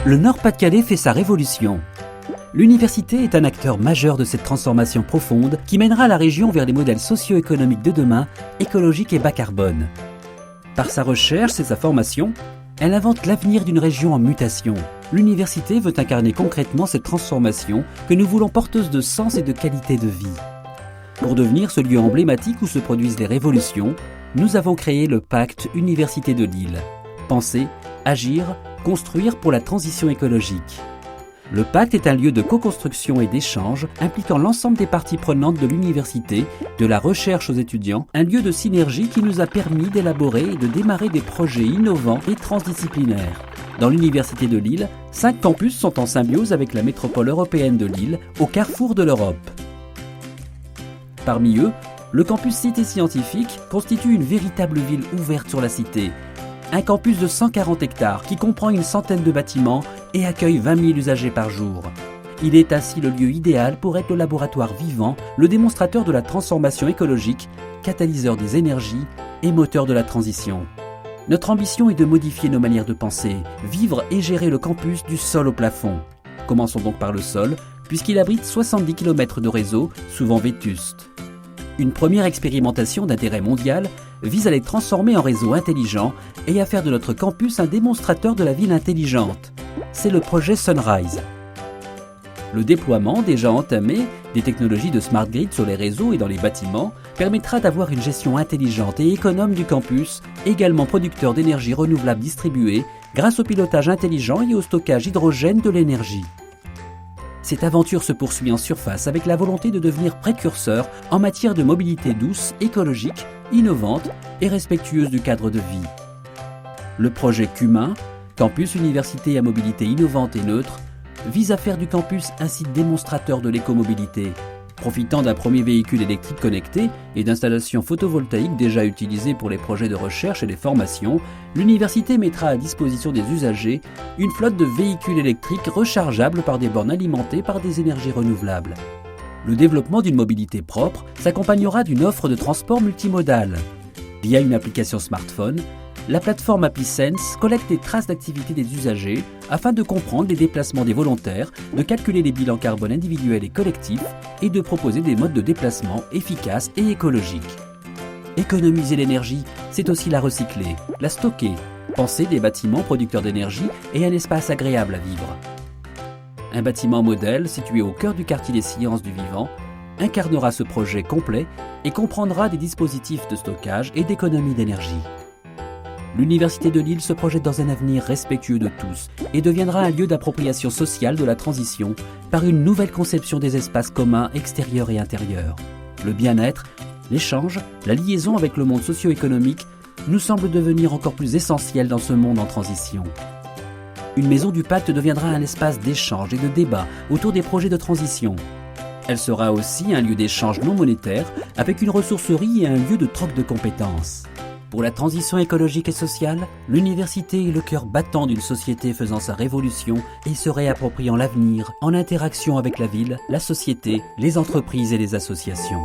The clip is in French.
Le Nord-Pas-de-Calais fait sa révolution. L'université est un acteur majeur de cette transformation profonde qui mènera la région vers les modèles socio-économiques de demain, écologiques et bas carbone. Par sa recherche et sa formation, elle invente l'avenir d'une région en mutation. L'université veut incarner concrètement cette transformation que nous voulons porteuse de sens et de qualité de vie. Pour devenir ce lieu emblématique où se produisent les révolutions, nous avons créé le Pacte Université de Lille. Penser, agir, construire pour la transition écologique. Le pacte est un lieu de co-construction et d'échange impliquant l'ensemble des parties prenantes de l'université, de la recherche aux étudiants, un lieu de synergie qui nous a permis d'élaborer et de démarrer des projets innovants et transdisciplinaires. Dans l'université de Lille, 5 campus sont en symbiose avec la métropole européenne de Lille, au carrefour de l'Europe. Parmi eux, le campus Cité Scientifique constitue une véritable ville ouverte sur la cité. Un campus de 140 hectares qui comprend une centaine de bâtiments et accueille 20 000 usagers par jour. Il est ainsi le lieu idéal pour être le laboratoire vivant, le démonstrateur de la transformation écologique, catalyseur des énergies et moteur de la transition. Notre ambition est de modifier nos manières de penser, vivre et gérer le campus du sol au plafond. Commençons donc par le sol, puisqu'il abrite 70 km de réseau, souvent vétustes. Une première expérimentation d'intérêt mondial vise à les transformer en réseaux intelligents et à faire de notre campus un démonstrateur de la ville intelligente. C'est le projet Sunrise. Le déploiement déjà entamé des technologies de smart grid sur les réseaux et dans les bâtiments permettra d'avoir une gestion intelligente et économe du campus, également producteur d'énergie renouvelable distribuée grâce au pilotage intelligent et au stockage hydrogène de l'énergie. Cette aventure se poursuit en surface avec la volonté de devenir précurseur en matière de mobilité douce, écologique, innovante et respectueuse du cadre de vie. Le projet CUMIN, Campus Université à mobilité innovante et neutre, vise à faire du campus un site démonstrateur de l'écomobilité. Profitant d'un premier véhicule électrique connecté et d'installations photovoltaïques déjà utilisées pour les projets de recherche et les formations, l'université mettra à disposition des usagers une flotte de véhicules électriques rechargeables par des bornes alimentées par des énergies renouvelables. Le développement d'une mobilité propre s'accompagnera d'une offre de transport multimodal. Via une application smartphone, la plateforme AppiSense collecte les traces d'activité des usagers afin de comprendre les déplacements des volontaires, de calculer les bilans carbone individuels et collectifs et de proposer des modes de déplacement efficaces et écologiques. Économiser l'énergie, c'est aussi la recycler, la stocker, penser des bâtiments producteurs d'énergie et un espace agréable à vivre. Un bâtiment modèle situé au cœur du quartier des sciences du vivant incarnera ce projet complet et comprendra des dispositifs de stockage et d'économie d'énergie. L'Université de Lille se projette dans un avenir respectueux de tous et deviendra un lieu d'appropriation sociale de la transition par une nouvelle conception des espaces communs extérieurs et intérieurs. Le bien-être, l'échange, la liaison avec le monde socio-économique nous semble devenir encore plus essentiel dans ce monde en transition. Une maison du pacte deviendra un espace d'échange et de débat autour des projets de transition. Elle sera aussi un lieu d'échange non monétaire avec une ressourcerie et un lieu de troc de compétences. Pour la transition écologique et sociale, l'université est le cœur battant d'une société faisant sa révolution et se réappropriant l'avenir en interaction avec la ville, la société, les entreprises et les associations.